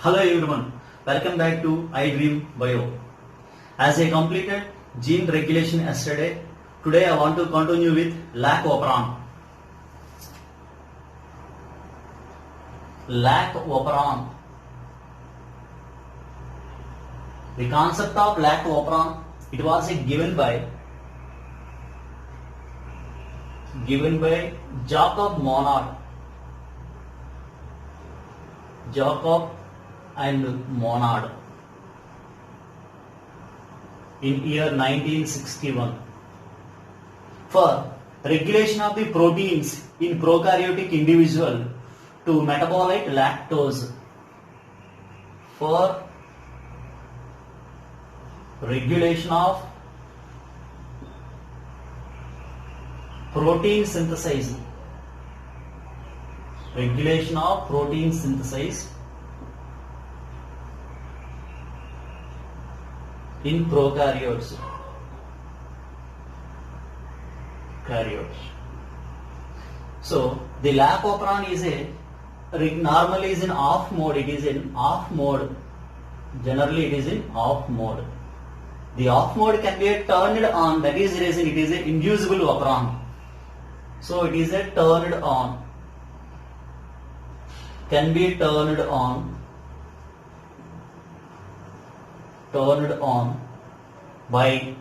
Hello everyone, welcome back to iDream Bio. As I completed gene regulation yesterday, today I want to continue with lac operon. Lac operon. The concept of lac operon, it was given by Jacob Monod. Jacob and Monod in year 1961 for regulation of the proteins in prokaryotic individual to metabolite lactose. For regulation of protein synthesis. Regulation of protein synthesis in prokaryotes. So the lac operon is normally is in off mode. It is in off mode. Generally, it is in off mode. The off mode can be turned on. That is the reason it is an inducible operon. So it is a turned on. Can be turned on by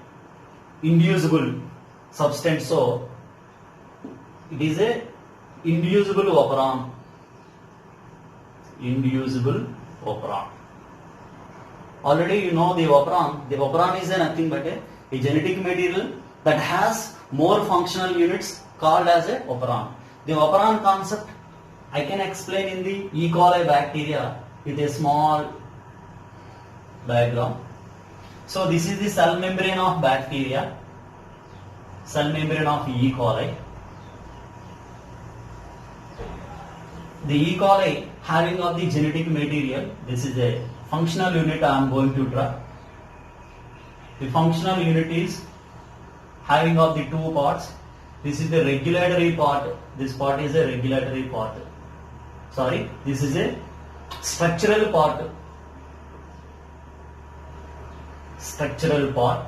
inducible substance. So it is a inducible operon. Inducible operon. Already you know the operon. The operon is nothing but a genetic material that has more functional units called as a operon. The operon concept I can explain in the E. coli bacteria with a small diagram. So this is the cell membrane of bacteria, cell membrane of E. coli. The E. coli having of the genetic material, this is a functional unit I am going to draw. The functional unit is having of the two parts. This is the regulatory part. This part is a regulatory part. Sorry, this is a structural part. Structural part,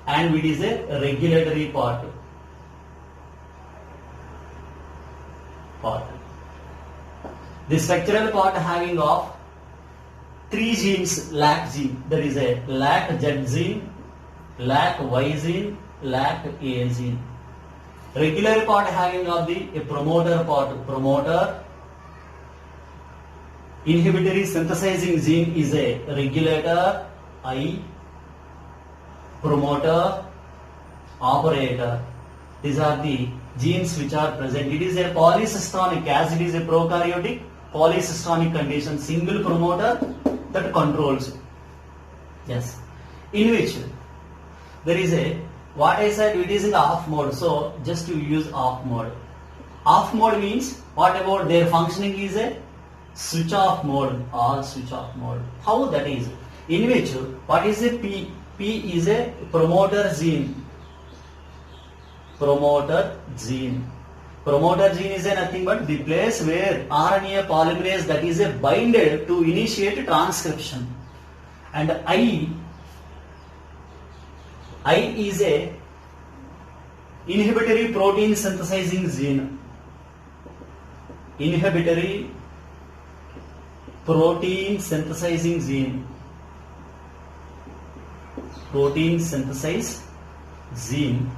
and it is a regulatory part. The structural part having of three genes, lac gene. There is a lac Z gene, lac Y gene, lac A gene. Regular part having of the a promoter part. Promoter. Inhibitory synthesizing gene is a regulator, I, promoter, operator. These are the genes which are present. It is a polycystonic, as it is a prokaryotic polycystonic condition, single promoter that controls. Yes, in which there is a, what I said, it is in the off mode. So just to use off mode. Off mode means what about their functioning is a switch off mode, all switch off mode. How that is? In which what is a P? P is a promoter gene. Promoter gene. Promoter gene is a nothing but the place where RNA polymerase that is a binded to initiate transcription. And I is a inhibitory protein synthesizing gene. Inhibitory protein synthesizing gene. Protein synthesis gene,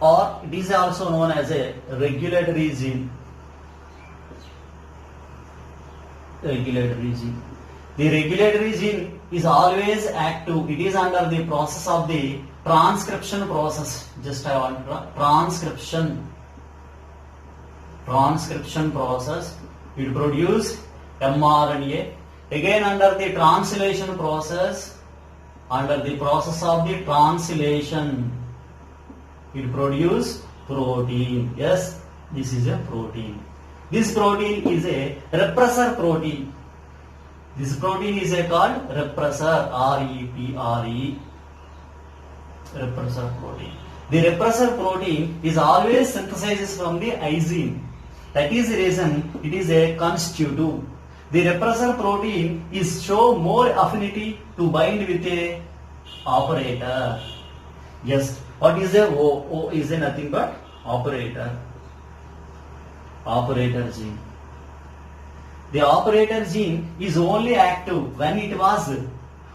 or it is also known as a regulatory gene. Regulatory gene. The regulatory gene is always active. It is under the process of the transcription process. Just I want to transcription process. It produce mRNA. Again under the translation process. Under the process of the translation, it produces protein. Yes, this is a protein. This protein is a repressor protein. This protein is called repressor, R-E-P-R-E, repressor protein. The repressor protein is always synthesized from the I gene. That is the reason it is a constitutive. The repressor protein is show more affinity to bind with a operator. Yes, what is a O? O is a nothing but operator. Operator gene. The operator gene is only active when it was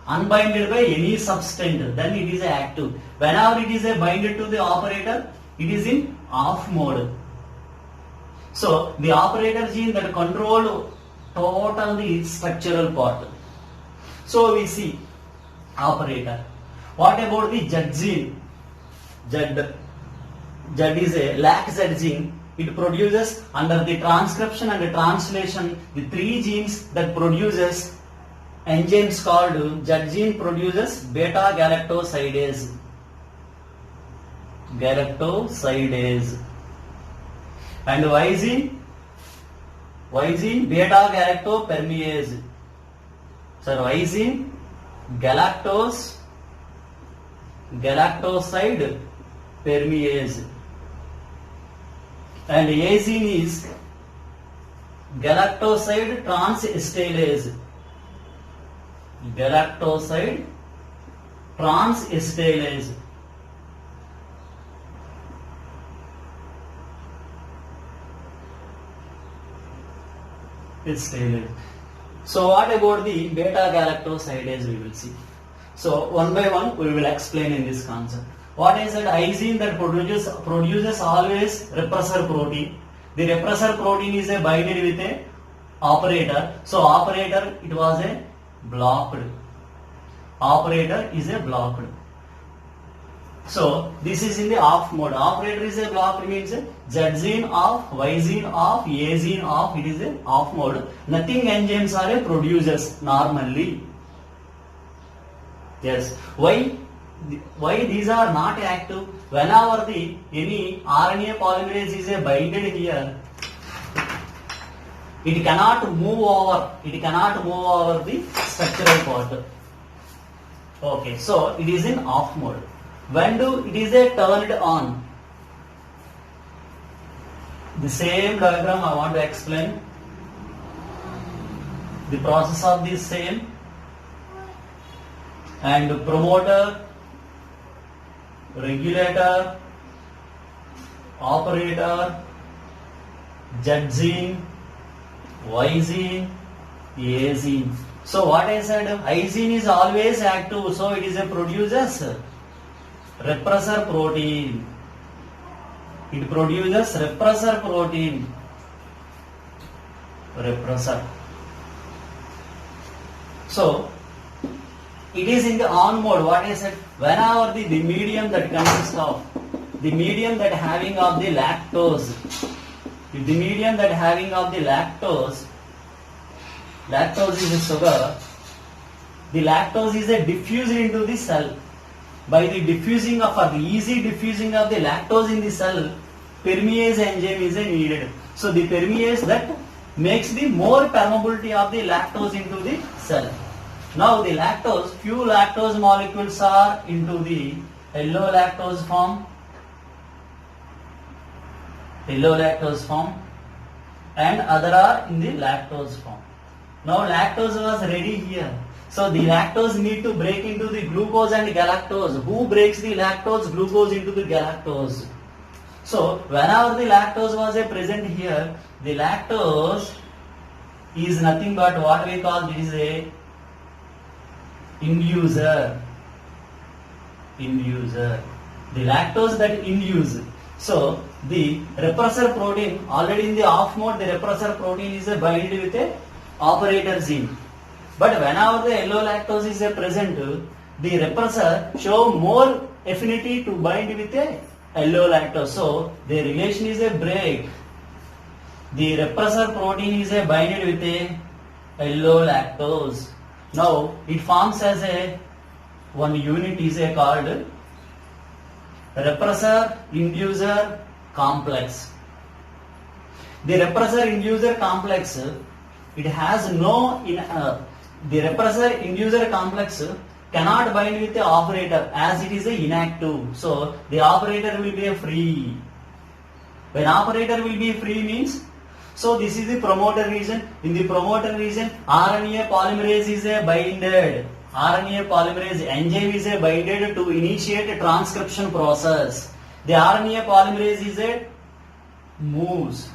unbinded by any substance, then it is active. Whenever it is binded to the operator, it is in off mode. So the operator gene that control total the structural part. So we see operator. What about the Z gene? Z is a lac Z gene. It produces under the transcription and the translation the three genes that produces enzymes called Z gene produces beta galactosidase. And Y gene beta galactopermease. So Y gene galactoside permease. And A gene is galactoside transestylase. So what about the beta galactosidase we will see. So one by one we will explain in this concept. What is that? I gene that produces always repressor protein. The repressor protein is a binded with a operator. So operator it was a blocked. Operator is a blocked. So this is in the off mode. Operator is a blocked means Z gene off, Y gene off, A gene off. It is a off mode. Nothing enzymes are a producers normally. Yes. Why these are not active? Whenever any RNA polymerase is a binded here, it cannot move over the structural part. Okay, so it is in off mode. When it is a turned on? The same diagram I want to explain. The process of this same. And promoter, regulator, operator, Z gene, Y gene, A gene. So what I said, I gene is always active, so it is a produces repressor protein. It produces repressor protein. So it is in the on mode. What I said, whenever the medium that consists of the medium that having of the lactose, if the medium that having of the lactose is a sugar, the lactose is a diffused into the cell. By the diffusing of or the easy diffusing of the lactose in the cell, permease enzyme is needed. So the permease that makes the more permeability of the lactose into the cell. Now the lactose, few lactose molecules are into the yellow lactose form, and other are in the lactose form. Now lactose was ready here. So the lactose need to break into the glucose and galactose. Who breaks the lactose? Glucose into the galactose. So whenever the lactose was present here, the lactose is nothing but what we call this is a inducer. The lactose that induce. So the repressor protein already in the off mode, the repressor protein is binded with a operator gene. But whenever the yellow lactose is present, the repressor show more affinity to bind with a yellow lactose. So the relation is a break. The repressor protein is binded with a yellow lactose. Now it forms as a one unit is called repressor inducer complex. The repressor inducer complex, it has no the repressor inducer complex cannot bind with the operator as it is inactive. So the operator will be free. When operator will be free means, So this is the promoter region. In the promoter region, RNA polymerase is a binded. RNA polymerase enzyme is a binded to initiate a transcription process. The RNA polymerase is a moves,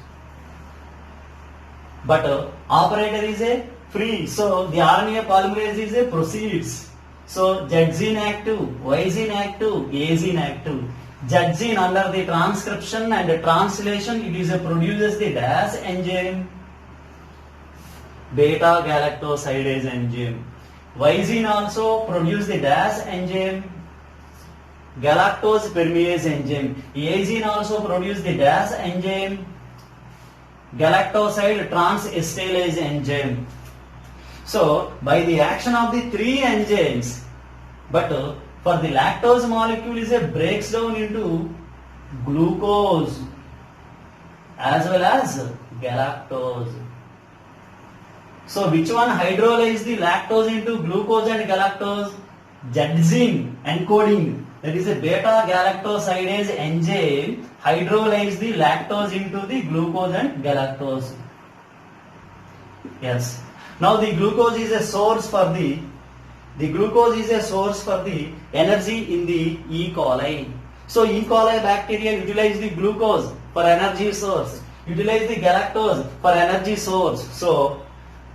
but operator is a free. So the RNA polymerase is a proceeds. So Z gene active, Y gene active, A gene active. Z gene under the transcription and the translation, it is a produces the DAS enzyme, beta galactosidase enzyme. Y gene also produce the DAS enzyme, galactose permease enzyme. A gene also produce the DAS enzyme, galactoside transestylase enzyme. So by the action of the three enzymes, but for the lactose molecule is a breaks down into glucose as well as galactose. So which one hydrolyze the lactose into glucose and galactose? Z gene encoding, that is a beta galactosidase enzyme hydrolyze the lactose into the glucose and galactose. Yes. Now the glucose is a source for the energy in the E. coli. So E. coli bacteria utilize the glucose for energy source, utilize the galactose for energy source. So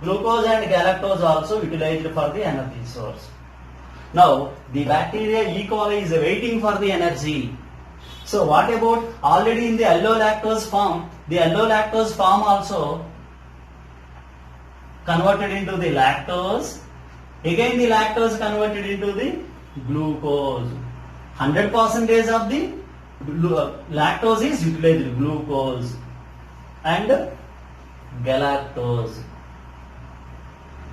glucose and galactose also utilized for the energy source. Now the bacteria E. coli is waiting for the energy. So what about already in the allolactose form? The allolactose form also converted into the lactose. Again the lactose converted into the glucose. 100% of the lactose is utilized, glucose and galactose.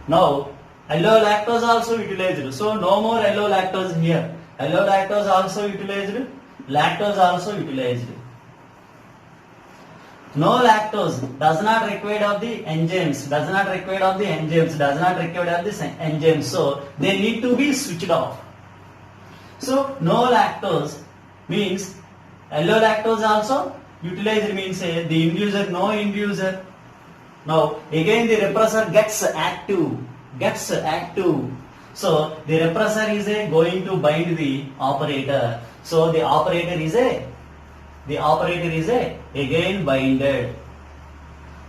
Now allolactose also utilized. So no more allolactose here. Allolactose also utilized, lactose also utilized. No lactose does not require of the enzymes, does not require of the enzymes. So they need to be switched off. So no lactose means allolactose also utilized, means the inducer, no inducer. Now again the repressor gets active. So the repressor is going to bind the operator. So the operator is again binded.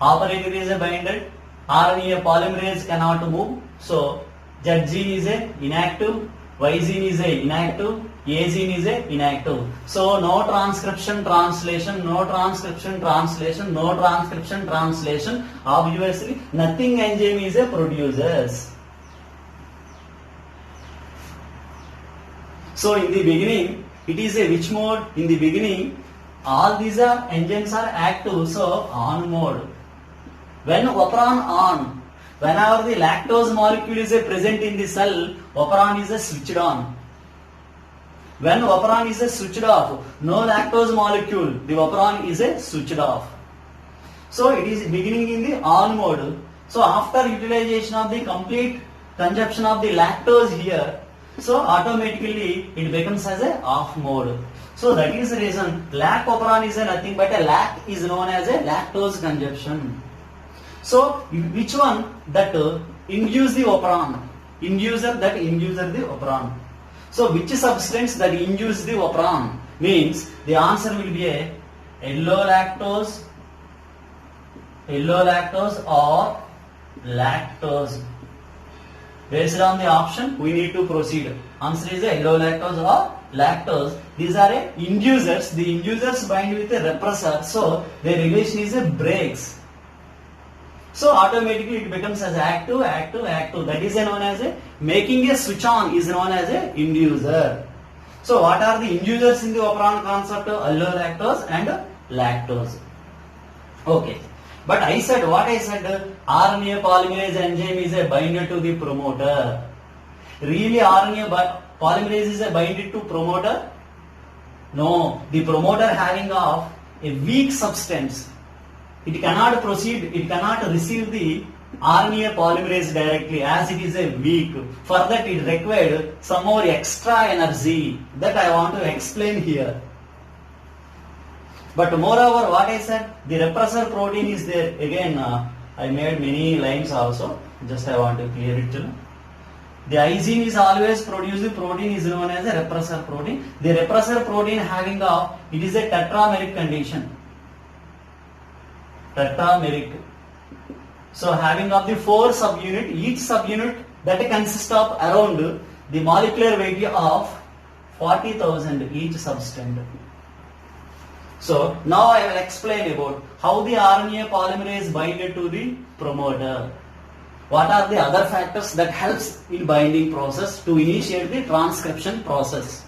Operator is binded. RNA polymerase cannot move. So Z gene is inactive, Y gene is inactive, A gene is inactive. So no transcription translation. Obviously nothing enzyme is produces. So in the beginning it is a which mode? In the beginning all these enzymes are active, so on mode. When operon on, whenever the lactose molecule is present in the cell, operon is switched on. When operon is switched off, no lactose molecule, the operon is switched off. So it is beginning in the on mode. So after utilization of the complete consumption of the lactose here, so automatically it becomes as a off mode. So that is the reason lac operon is nothing but a lac is known as a lactose consumption. So which one that induce the operon? Inducer that induce the operon. So which substance that induce the operon? Means the answer will be a allolactose or lactose. Based on the option, we need to proceed. Answer is allolactose or lactose. These are inducers. The inducers bind with a repressor, so their relation is breaks. So automatically it becomes as active. That is known as making a switch on is known as a inducer. So what are the inducers in the operon concept? Allolactose and lactose. Okay. But what I said, RNA polymerase enzyme is a binder to the promoter. Really RNA polymerase is a binder to promoter? No, the promoter having of a weak substance. It cannot proceed, it cannot receive the RNA polymerase directly as it is a weak. For that it required some more extra energy that I want to explain here. But moreover, what I said, the repressor protein is there. Again, I made many lines also. Just I want to clear it. The lysine is always produced. The protein is known as a repressor protein. The repressor protein having it is a tetrameric condition. Tetrameric. So having of the 4 subunit, each subunit that consists of around the molecular weight of 40,000 each substance. So now I will explain about how the RNA polymerase binded to the promoter. What are the other factors that helps in binding process to initiate the transcription process?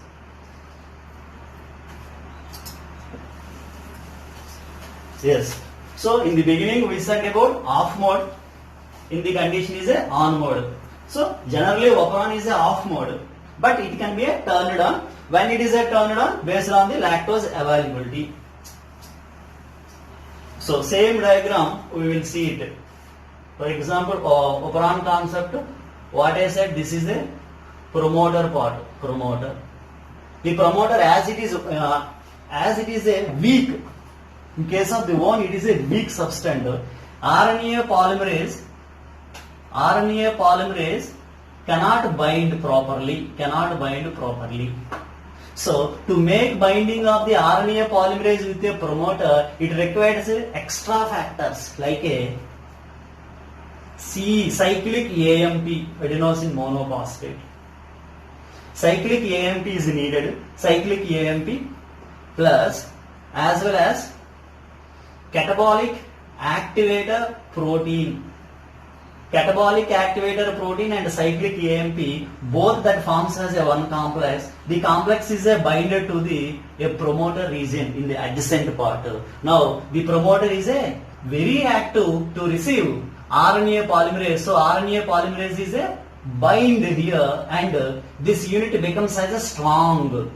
Yes. So in the beginning we said about off mode. In the condition is a on mode. So generally operon is a off mode, but it can be a turned on. When it is a turned on based on the lactose availability. So same diagram we will see it. For example, operon concept, what I said, this is a promoter part, promoter. The promoter as it is a weak, in case of the one it is a weak substance, RNA polymerase cannot bind properly, So to make binding of the RNA polymerase with a promoter, it requires extra factors like a cyclic AMP, adenosine monophosphate. Cyclic AMP is needed. Cyclic AMP plus as well as catabolic activator protein. Catabolic activator protein and cyclic AMP, both that forms as a one complex. The complex is a binder to a promoter region in the adjacent part. Now the promoter is a very active to receive RNA polymerase. So RNA polymerase is a bind here, and this unit becomes as a strong.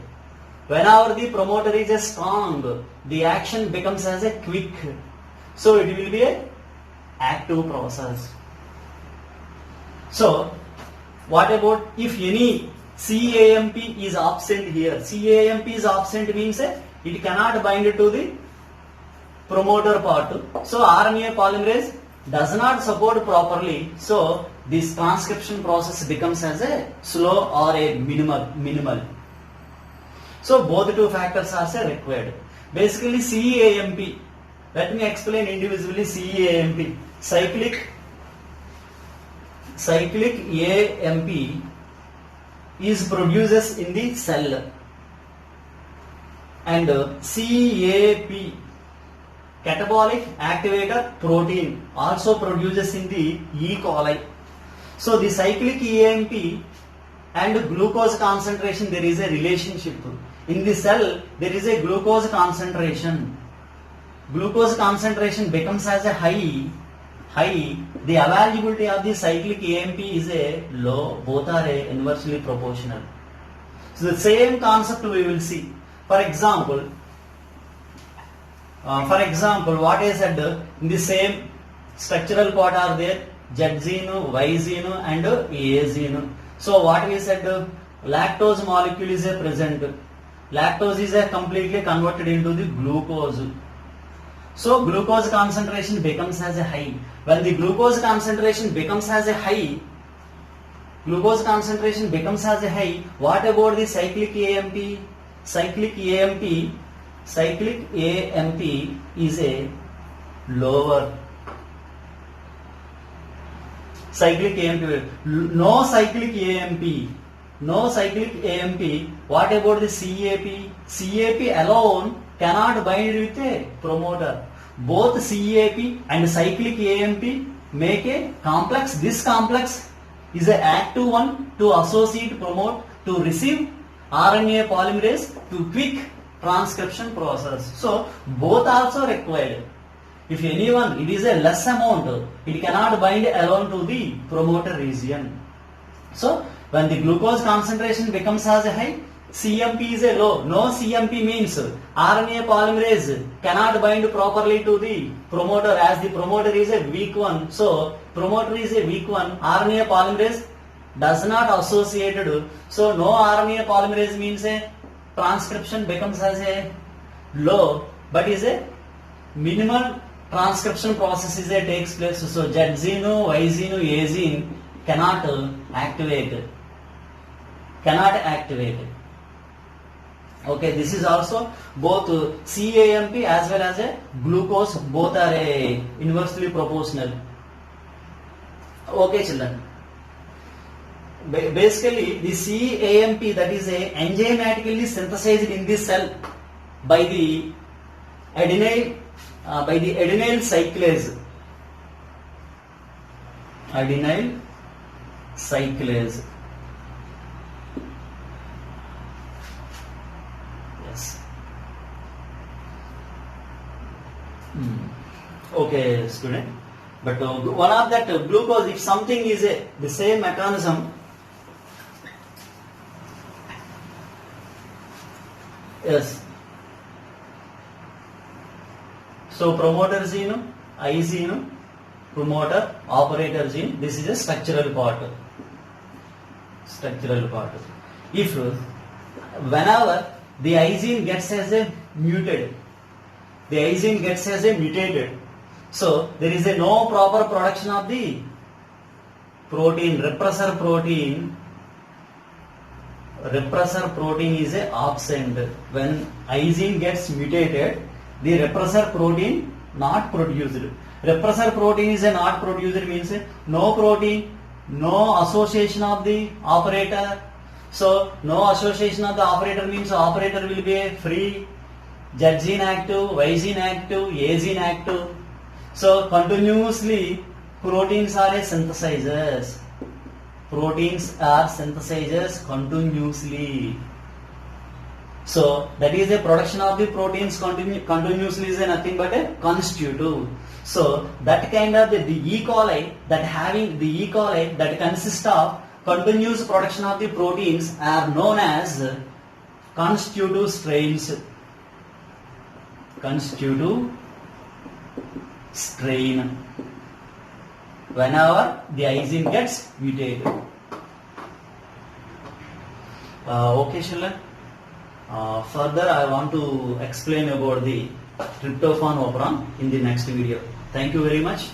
Whenever the promoter is a strong, the action becomes as a quick. So it will be a active process. So what about if any CAMP is absent here? CAMP is absent means it cannot bind to the promoter part. So RNA polymerase does not support properly. So this transcription process becomes as a slow or a minimal. So both two factors are required. Basically CAMP. Let me explain individually CAMP. Cyclic AMP is produced in the cell, and CAP, catabolic activator protein, also produces in the E. coli. So the cyclic AMP and glucose concentration, there is a relationship. In the cell there is a glucose concentration. Glucose concentration becomes as a high, the availability of the cyclic AMP is a low, both are inversely proportional. So the same concept we will see. For example, what I said, in the same structural part are there Z gene, Y gene and A gene. So what we said, lactose molecule is a present. Lactose is a completely converted into the glucose. So glucose concentration becomes as a high. When the glucose concentration becomes as a high, what about the cyclic AMP? Cyclic AMP is a lower. Cyclic AMP, no cyclic AMP. What about the CAP? CAP alone cannot bind with a promoter. Both CAP and cyclic AMP make a complex. This complex is an active one to associate, promote, to receive RNA polymerase to quick transcription process. So both also required. If anyone, it is a less amount, it cannot bind alone to the promoter region. So when the glucose concentration becomes as high, CMP is a low. No CMP means RNA polymerase cannot bind properly to the promoter, as the promoter is a weak one. So promoter is a weak one. RNA polymerase does not associated. So no RNA polymerase means a transcription becomes as a low. but is a minimal transcription process is a takes place. So Z gene, Y gene, A gene cannot activate. Okay, this is also both CAMP as well as a glucose, both are inversely proportional. Okay, children. Basically, the CAMP, that is a enzymatically synthesized in the cell by the adenyl cyclase. Adenyl cyclase. Yes. Okay, student. But one of that glucose, if something is the same mechanism, yes. So promoter gene, I gene, promoter, operator gene. This is a structural part. If whenever the I gene gets as a mutated, so there is a no proper production of the protein, repressor protein is a absent. When I gene gets mutated, the repressor protein not produced. Repressor protein is a not produced means no protein, no association of the operator. So no association of the operator means operator will be a free. Z gene active, Y gene active, A gene active. So continuously proteins are synthesizers. Continuously. So that is a production of the proteins continuously is nothing but a constitutive. So that kind of the E. coli that consists of continuous production of the proteins are known as constitutive strains. Whenever the I gene gets mutated. Okay, children. Further, I want to explain about the tryptophan operon in the next video. Thank you very much.